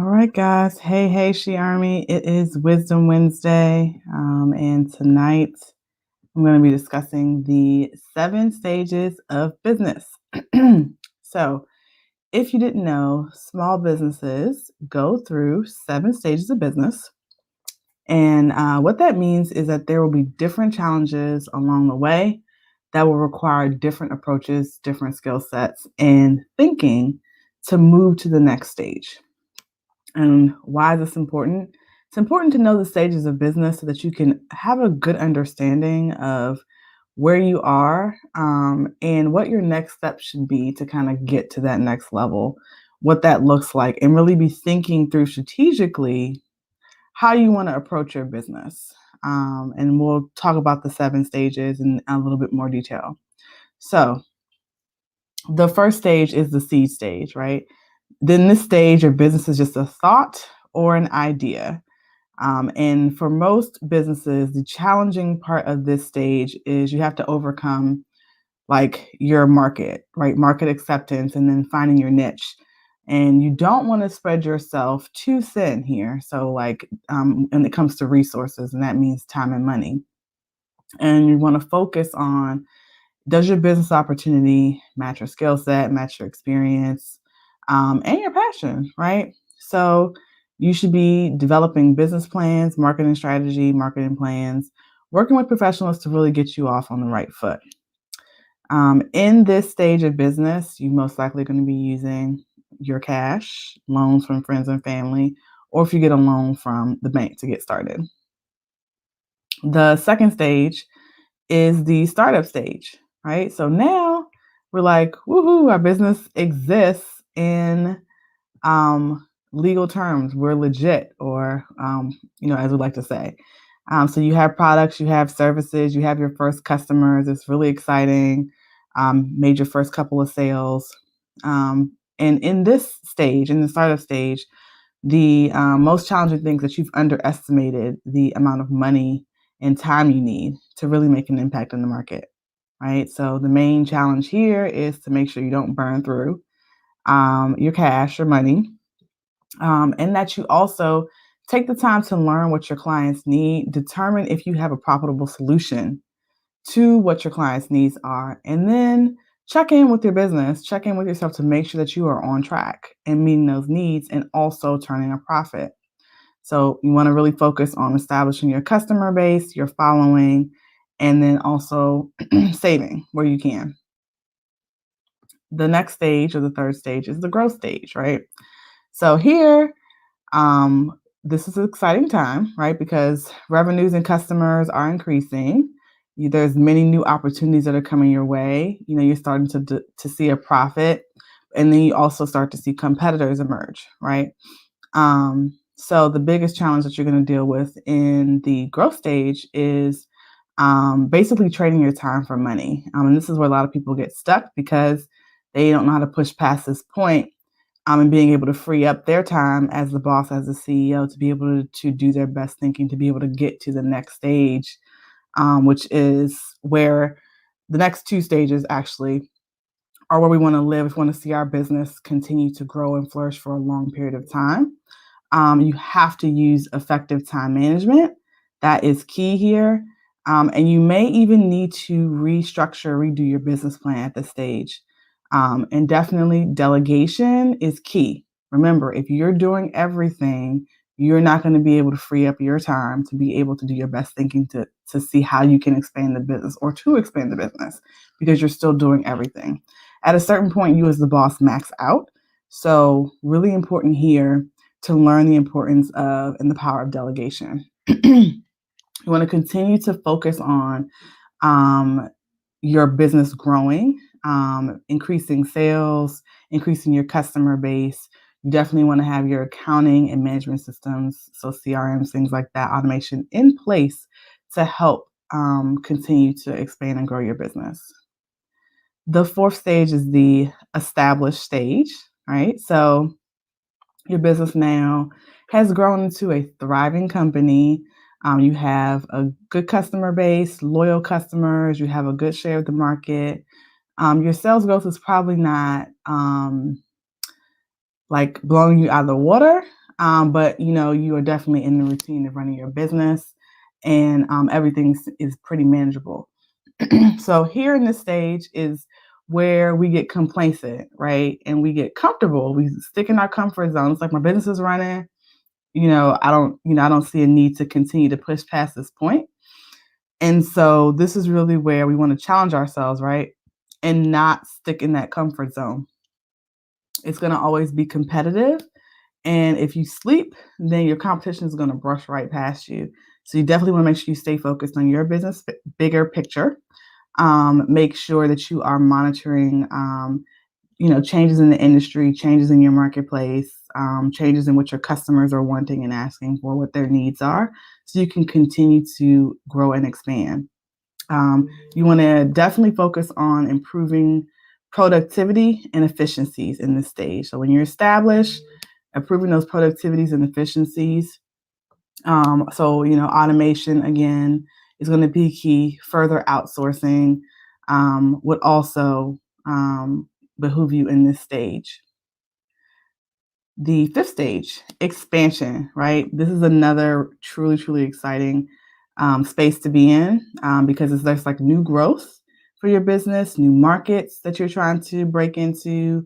All right, guys. Hey, She Army. It is Wisdom Wednesday. And tonight I'm going to be discussing the 7 stages of business. So, if you didn't know, small businesses go through 7 stages of business. And what that means is that there will be different challenges along the way that will require different approaches, different skill sets, and thinking to move to the next stage. And why is this important? It's important to know the stages of business so that you can have a good understanding of where you are and what your next step should be to kind of get to that next level, what that looks like, and really be thinking through strategically how you want to approach your business. And we'll talk about the 7 stages in a little bit more detail. So, the first stage is the seed stage, right? Then this stage, your business is just a thought or an idea. And for most businesses, the challenging part of this stage is you have to overcome like your market, right? Market acceptance and then finding your niche. And you don't want to spread yourself too thin here. So, when it comes to resources, and that means time and money. And you want to focus on, does your business opportunity match your skill set, match your experience, and your passion, right? So you should be developing business plans, marketing strategy, marketing plans, working with professionals to really get you off on the right foot. In this stage of business, you most likely going to be using your cash, loans from friends and family, or if you get a loan from the bank to get started. The second stage is the startup stage, right? So now we're like, woohoo, our business exists in legal terms. We're legit, or, as we like to say. So you have products, you have services, you have your first customers. It's really exciting. Made your first couple of sales. And in this stage, in the startup stage, the most challenging things that you've underestimated the amount of money and time you need to really make an impact in the market, right? So the main challenge here is to make sure you don't burn through your cash or money, and that you also take the time to learn what your clients need, determine if you have a profitable solution to what your clients' needs are, and then check in with your business, check in with yourself to make sure that you are on track and meeting those needs and also turning a profit. So you want to really focus on establishing your customer base, your following, and then also saving where you can. The next stage, or the third stage, is the growth stage, right? So here, um, this is an exciting time, right? Because revenues and customers are increasing. There's many new opportunities that are coming your way. You're starting to see a profit, and then you also start to see competitors emerge, right? So the biggest challenge that you're going to deal with in the growth stage is basically trading your time for money. And this is where a lot of people get stuck because they don't know how to push past this point, and being able to free up their time as the boss, as the CEO, to be able to do their best thinking, to be able to get to the next stage, which is where the next 2 stages actually are where we want to live if we want to see our business continue to grow and flourish for a long period of time. You have to use effective time management. That is key here. And you may even need to restructure, redo your business plan at this stage. And definitely delegation is key. Remember, if you're doing everything, you're not going to be able to free up your time to be able to do your best thinking to see how you can expand the business or to expand the business because you're still doing everything. At a certain point, you as the boss max out. So really important here to learn the importance of and the power of delegation. You want to continue to focus on um, your business growing, increasing sales, increasing your customer base. You definitely want to have your accounting and management systems, so CRMs, things like that, automation in place to help continue to expand and grow your business. The fourth stage is the established stage, right? So your business now has grown into a thriving company. You have a good customer base, loyal customers, you have a good share of the market. Your sales growth is probably not like blowing you out of the water, But you are definitely in the routine of running your business, and everything is pretty manageable. So here in this stage is where we get complacent, right? And we get comfortable. We stick in our comfort zone. It's like my business is running. I don't see a need to continue to push past this point. And so this is really where we want to challenge ourselves, right? And not stick in that comfort zone. It's going to always be competitive. And if you sleep, then your competition is going to brush right past you. So you definitely want to make sure you stay focused on your business bigger picture. Make sure that you are monitoring, changes in the industry, changes in your marketplace, changes in what your customers are wanting and asking for, what their needs are, so you can continue to grow and expand. You want to definitely focus on improving productivity and efficiencies in this stage. So when you're established, improving those productivities and efficiencies. Automation again is going to be key. Further outsourcing would also behoove you in this stage. The fifth stage, expansion, right? This is another truly, truly exciting space to be in because there's like new growth for your business, new markets that you're trying to break into.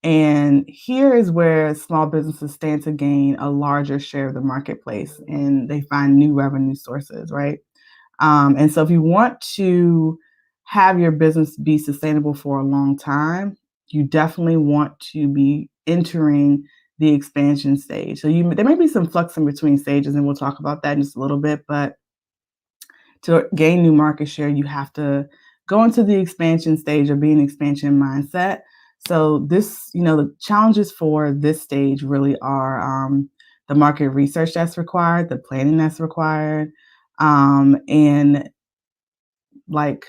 And here is where small businesses stand to gain a larger share of the marketplace and they find new revenue sources, right? And so if you want to have your business be sustainable for a long time, you definitely want to be entering the expansion stage. So there may be some flux in between stages, and we'll talk about that in just a little bit. But to gain new market share, you have to go into the expansion stage or be an expansion mindset. So the challenges for this stage really are the market research that's required, the planning that's required, and like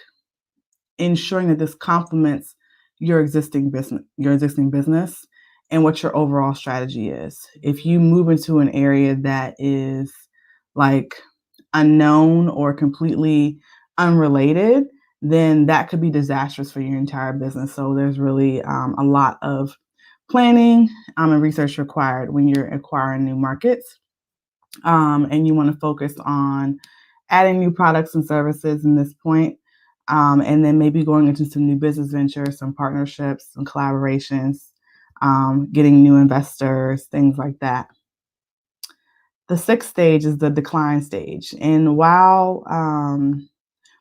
ensuring that this complements your existing business and what your overall strategy is. If you move into an area that is like unknown or completely unrelated, then that could be disastrous for your entire business. So there's really a lot of planning and research required when you're acquiring new markets. And you want to focus on adding new products and services in this point, and then maybe going into some new business ventures, some partnerships, some collaborations, getting new investors, things like that. The sixth stage is the decline stage. And while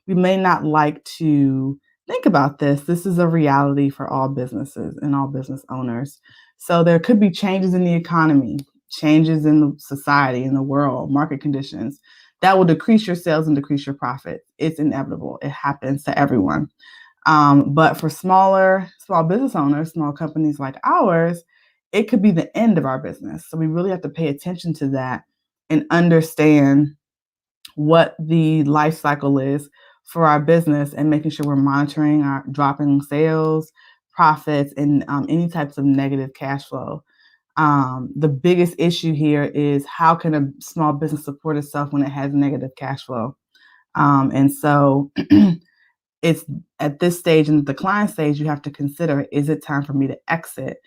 we may not like to think about this is a reality for all businesses and all business owners. So there could be changes in the economy, changes in the society, in the world, market conditions that will decrease your sales and decrease your profit. It's inevitable. It happens to everyone. But for small business owners, small companies like ours, it could be the end of our business. So we really have to pay attention to that and understand what the life cycle is for our business and making sure we're monitoring our dropping sales, profits, and any types of negative cash flow. The biggest issue here is how can a small business support itself when it has negative cash flow? And so it's at this stage, in the decline stage, you have to consider, is it time for me to exit?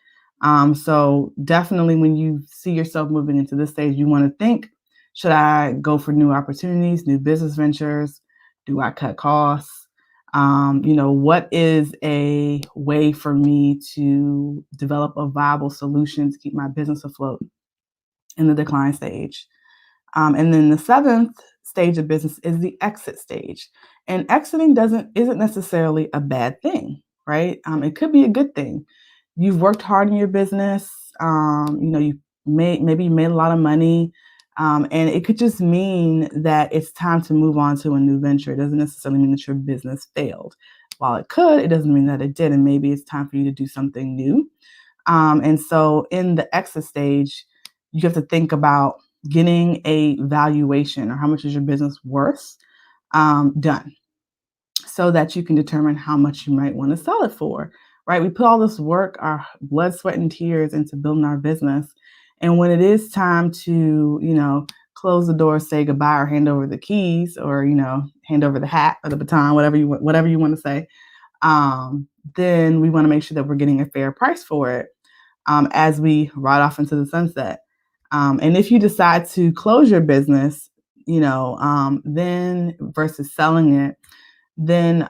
So definitely when you see yourself moving into this stage, you want to think, should I go for new opportunities, new business ventures? Do I cut costs? What is a way for me to develop a viable solution to keep my business afloat in the decline stage? And then the seventh stage of business is the exit stage. And exiting isn't necessarily a bad thing, right? It could be a good thing. You've worked hard in your business. Maybe you made a lot of money. And it could just mean that it's time to move on to a new venture. It doesn't necessarily mean that your business failed. While it could, it doesn't mean that it did. And maybe it's time for you to do something new. And so in the exit stage, you have to think about getting a valuation, or how much is your business worth, done, so that you can determine how much you might want to sell it for, right? We put all this work, our blood, sweat, and tears into building our business. And when it is time to, close the door, say goodbye, or hand over the keys, or, hand over the hat or the baton, whatever you want to say, then we want to make sure that we're getting a fair price for it. as we ride off into the sunset. And if you decide to close your business, then versus selling it, then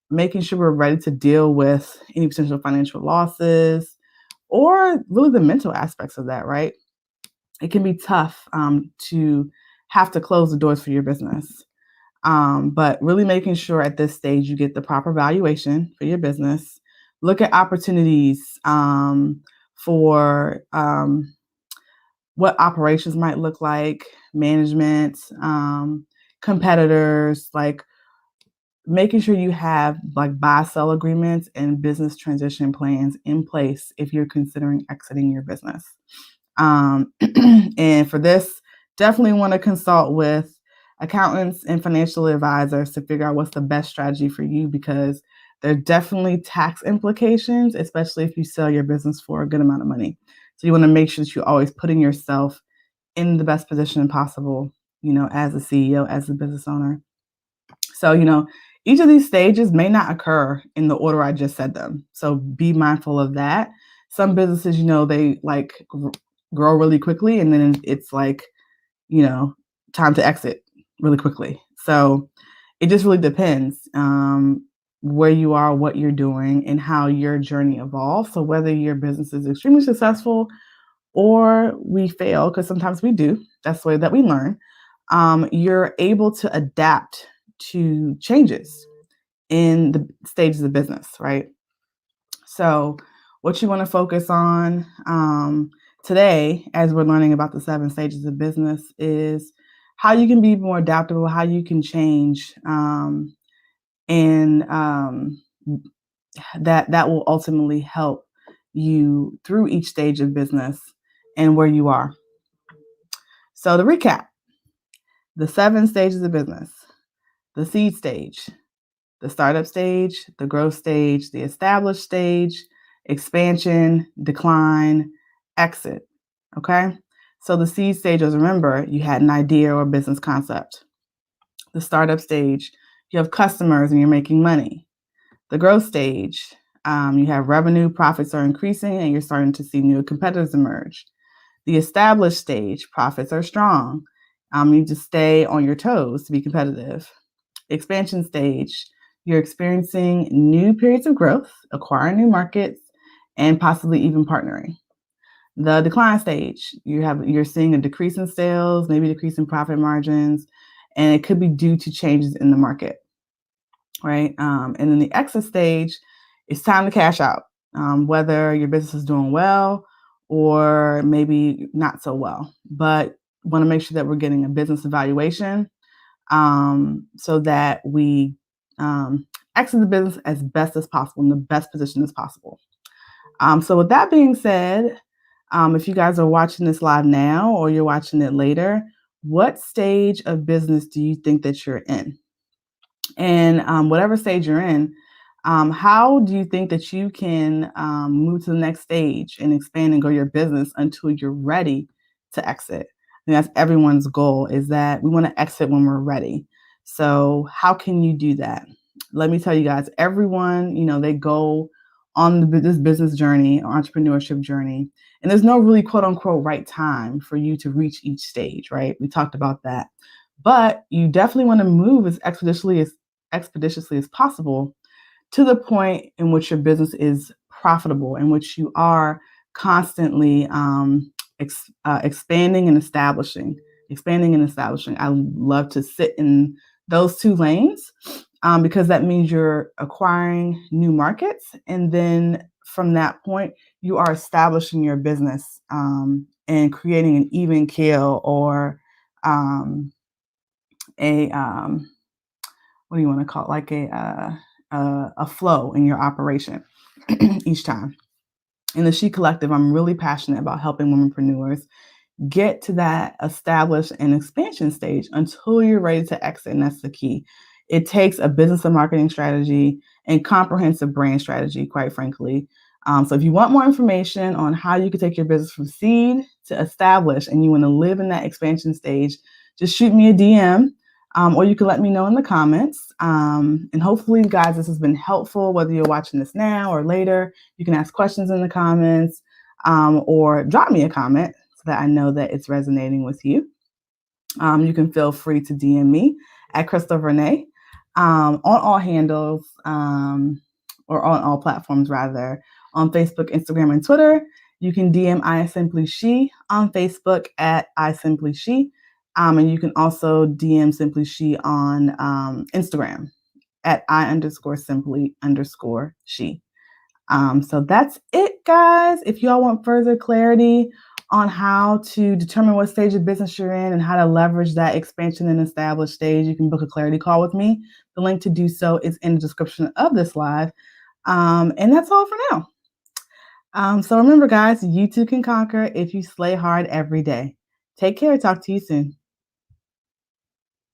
making sure we're ready to deal with any potential financial losses or really the mental aspects of that, right? It can be tough to have to close the doors for your business. But really making sure at this stage you get the proper valuation for your business. Look at opportunities for what operations might look like, management, competitors, like making sure you have like buy-sell agreements and business transition plans in place if you're considering exiting your business. And for this, definitely want to consult with accountants and financial advisors to figure out what's the best strategy for you, because there are definitely tax implications, especially if you sell your business for a good amount of money. So you want to make sure that you're always putting yourself in the best position possible, as a CEO, as a business owner. So, each of these stages may not occur in the order I just said them. So be mindful of that. Some businesses, they like grow really quickly, and then it's like, time to exit really quickly. So it just really depends where you are, what you're doing, and how your journey evolves. So whether your business is extremely successful or we fail, because sometimes we do, that's the way that we learn, you're able to adapt to changes in the stages of business, right? So what you want to focus on today, as we're learning about the 7 stages of business, is how you can be more adaptable, how you can change, and that will ultimately help you through each stage of business and where you are. So to recap, the 7 stages of business: the seed stage, the startup stage, the growth stage, the established stage, expansion, decline, exit. Okay? So the seed stage is, remember, you had an idea or business concept. The startup stage, you have customers and you're making money. The growth stage, you have revenue, profits are increasing, and you're starting to see new competitors emerge. The established stage, profits are strong. You need to stay on your toes to be competitive. Expansion stage, you're experiencing new periods of growth, acquiring new markets, and possibly even partnering. The decline stage, you're seeing a decrease in sales, maybe decrease in profit margins, and it could be due to changes in the market, right? And then the exit stage, it's time to cash out, whether your business is doing well or maybe not so well. But want to make sure that we're getting a business evaluation so that we exit the business as best as possible, in the best position as possible. So with that being said, if you guys are watching this live now or you're watching it later, what stage of business do you think that you're in? And whatever stage you're in, how do you think that you can move to the next stage and expand and grow your business until you're ready to exit? And that's everyone's goal, is that we want to exit when we're ready. So how can you do that? Let me tell you guys, everyone, they go on this business journey or entrepreneurship journey, and there's no really quote unquote right time for you to reach each stage, right? We talked about that. But you definitely want to move as expeditiously as possible to the point in which your business is profitable, in which you are constantly expanding and establishing. I love to sit in those 2 lanes because that means you're acquiring new markets. And then from that point, you are establishing your business and creating an even keel or what do you want to call it? Like a flow in your operation each time. In the She Collective, I'm really passionate about helping womenpreneurs get to that established and expansion stage until you're ready to exit, and that's the key. It takes a business and marketing strategy and comprehensive brand strategy, quite frankly. So if you want more information on how you can take your business from seed to established and you want to live in that expansion stage, just shoot me a DM. Or you can let me know in the comments. And hopefully, guys, this has been helpful, whether you're watching this now or later. You can ask questions in the comments or drop me a comment so that I know that it's resonating with you. You can feel free to DM me at Crystal Renee on all handles or on all platforms, rather, on Facebook, Instagram, and Twitter. You can DM I Simply She on Facebook at I Simply She. And you can also DM Simply She on Instagram at I_simply_she. So that's it, guys. If y'all want further clarity on how to determine what stage of business you're in and how to leverage that expansion and established stage, you can book a clarity call with me. The link to do so is in the description of this live. And that's all for now. So remember, guys, you too can conquer if you slay hard every day. Take care. Talk to you soon.